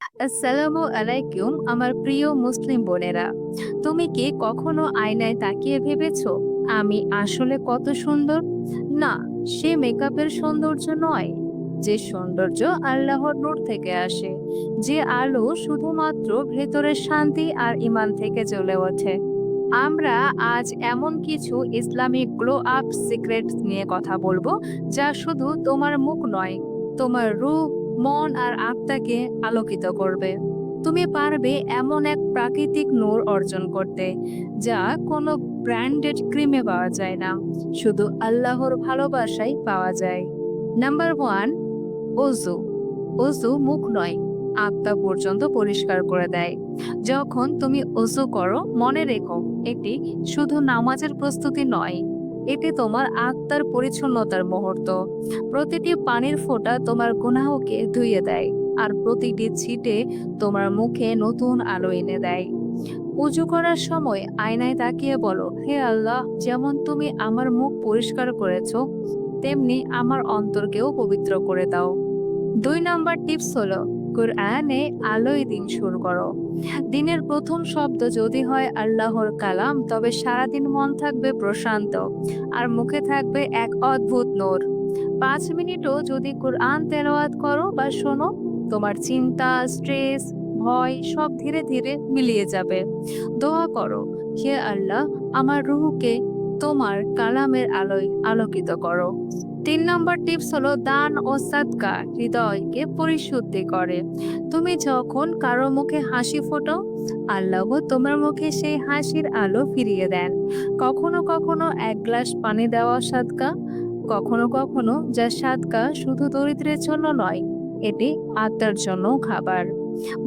আসসালামু আলাইকুম আমার প্রিয় মুসলিম বোনেরা। তুমি কি কখনো আয়নায় তাকিয়ে ভেবেছো আমি আসলে কত সুন্দর? না, সে মেকআপের সৌন্দর্য নয়। যে সৌন্দর্য আল্লাহর নূর থেকে আসে, যে আলো শুধুমাত্র ভেতরের শান্তি আর ঈমান থেকে জ্বলে ওঠে। আমরা আজ এমন কিছু ইসলামিক গ্লো আপ সিক্রেটস নিয়ে কথা বলবো, যা শুধু তোমার মুখ নয়, তোমার রূহ, মন আর আত্মাকে আলোকিত করবে। তুমি পারবে এমন এক প্রাকৃতিক নূর অর্জন করতে, যা কোনো ব্র্যান্ডেড ক্রিমে পাওয়া যায় না, শুধু আল্লাহর ভালোবাসায় পাওয়া যায়। নাম্বার ওয়ান, অজু। অজু মুখ নয়, আত্মা পর্যন্ত পরিষ্কার করে দেয়। যখন তুমি অজু করো, মনে রেখো, এটি শুধু নামাজের প্রস্তুতি নয়, এটি তোমার আত্মার পরিচ্ছন্নতার মুহূর্ত। প্রতিটি পানির ফোঁটা তোমার গুনাহকে ধুইয়ে দেয়, আর প্রতিটি ছিটে তোমার মুখে নতুন আলো এনে দেয়। উজু করার সময় আয়নায় তাকিয়ে বলো, হে আল্লাহ, যেমন তুমি আমার মুখ পরিষ্কার করেছো, তেমনি আমার অন্তরকেও পবিত্র করে দাও। ২ নম্বর টিপস হলো, কোরআনে আলোয় দিন শুরু করো। দিনের প্রথম শব্দ যদি হয় আল্লাহর কালাম, তবে সারাদিন মন থাকবে প্রশান্ত, আর মুখে থাকবে এক অদ্ভুত নূর। ৫ মিনিটও যদি কোরআন তেলাওয়াত করো বা শোনো, তোমার চিন্তা, স্ট্রেস, ভয় সব ধীরে ধীরে মিলিয়ে যাবে। দোয়া করো, হে আল্লাহ, আমার রুহকে তোমার কালামের আলোয় আলোকিত করো। ৩ নম্বর টিপস হলো, দান ও সাদকা হৃদয়কে পরিশুদ্ধি করে। তুমি যখন কারো মুখে হাসি ফোটাও, আল্লাহ তোমার মুখে সেই হাসির আলো ফিরিয়ে দেন। কখনো কখনো ১ গ্লাস পানি দেওয়া সাদকা, কখনো কখনো যা সাদকা শুধু দরিদ্রের জন্য নয়, এটি আত্মার জন্য খাবার।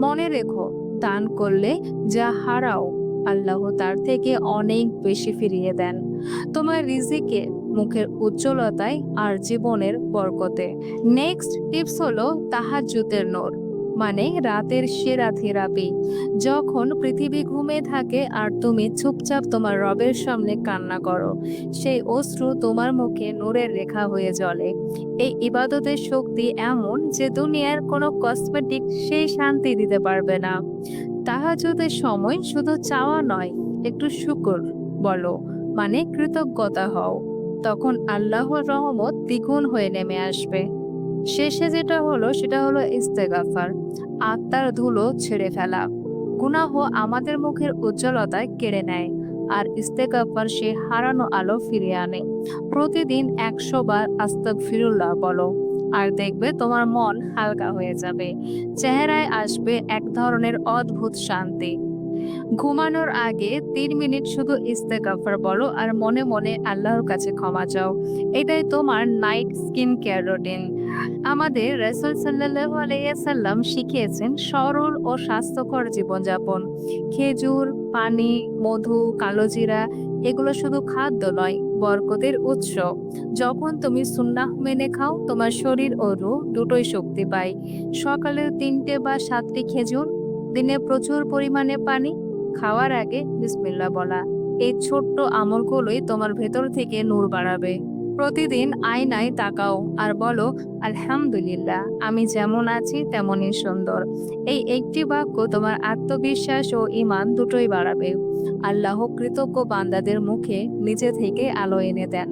মনে রেখো, দান করলে যা হারাও, আল্লাহ তার থেকে অনেক বেশি ফিরিয়ে দেন, তোমার রিজিকে, মুখের উজ্জ্বলতায় আর জীবনের বরকতে। নেক্সট টিপস হলো তাহাজ্জুদের নূর, মানে রাতের সেরা থেরাপি। যখন পৃথিবী ঘুমিয়ে থাকে আর তুমি চুপচাপ তোমার রবের সামনে কান্না করো, সেই অশ্রু তোমার মুখে নূরের রেখা হয়ে জ্বলে। এই ইবাদতের শক্তি এমন যে দুনিয়ার কোনো কসমেটিক সেই শান্তি দিতে পারবে না। তাহাজ্জুদের সময় শুধু চাওয়া নয়, একটু শুকর বলো, মানে কৃতজ্ঞতা হও। তখন আল্লাহর রহমত দ্বিগুণ হয়ে নেমে আসবে। শেষে যেটা হলো সেটা হলো ইস্তেগফার, আত্মার ধুলো ছেড়ে ফেলা। গুনাহ আমাদের মুখের উজ্জ্বলতায় কেড়ে নেয়, আর ইস্তেগফার সে হারানো আলো ফিরিয়ে আনে। প্রতিদিন ১০০ বার আস্তাগফিরুল্লাহ বলো, আর দেখবে তোমার মন হালকা হয়ে যাবে, চেহারায় আসবে এক ধরনের অদ্ভুত শান্তি। ঘুমানোর আগে ৩ মিনিট শুধু ইস্তেগফার বলো আর মনে মনে আল্লাহর কাছে ক্ষমা চাও। এটাই তোমার নাইট স্কিন কেয়ার রুটিন। আমাদের রাসূল সাল্লাল্লাহু আলাইহি ওয়াসাল্লাম শিখিয়েছেন সরল ও স্বাস্থ্যকর জীবনযাপন। খেজুর, পানি, মধু, কালোজিরা এগুলো শুধু খাদ্য নয়, বরকতের উৎস। যখন তুমি সুন্নাহ মেনে খাও, তোমার শরীর ও রূহ দুটোই শক্তি পায়। সকালে ৩টে বা ৭টি খেজুর, দিনে প্রচুর পরিমাণে পানি, খাওয়ার আগে বিসমিল্লাহ বলা, এই ছোট্ট আমলগুলোই তোমার ভেতর থেকে নূর বাড়াবে। প্রতিদিন আয়নায় তাকাও আর বলো, আলহামদুলিল্লাহ, আমি যেমন আছি তেমনই সুন্দর। এই একটি বাক্য তোমার আত্মবিশ্বাস ও ঈমান দুটোই বাড়াবে। আল্লাহ কৃতজ্ঞ বান্দাদের মুখে নিজে থেকে আলো এনে দেন।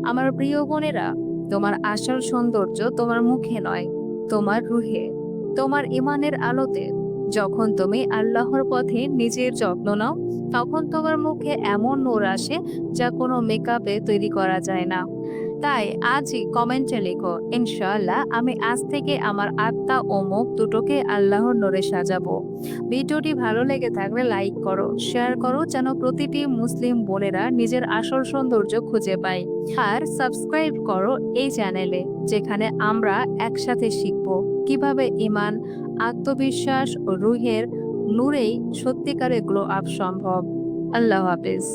আমার প্রিয় বোনেরা, তোমার আসল সৌন্দর্য তোমার মুখে নয়, তোমার রুহে, তোমার ঈমানের আলোতে। যখন তুমি আল্লাহর পথে নিজের যত্ন নাও, তখন তোমার মুখে এমন নূর আসে যা কোনো মেকআপে তৈরি করা যায় না। তাই আজই কমেন্টে লিখো, ইনশাআল্লাহ আমি আজ থেকে আমার আত্মা ও মুখ দুটোকে আল্লাহর নূরে সাজাবো। ভিডিওটি ভালো লেগে থাকলে লাইক করো, শেয়ার করো, যেন প্রতিটি মুসলিম বোনেরা নিজের আসল সৌন্দর্য খুঁজে পায়। আর সাবস্ক্রাইব করো এই চ্যানেলে, যেখানে আমরা একসাথে শিখব কিভাবে ঈমান, আত্মবিশ্বাস ও রুহের নূরেই সত্যিকারের গ্লো আপ সম্ভব। আল্লাহ হাফেজ।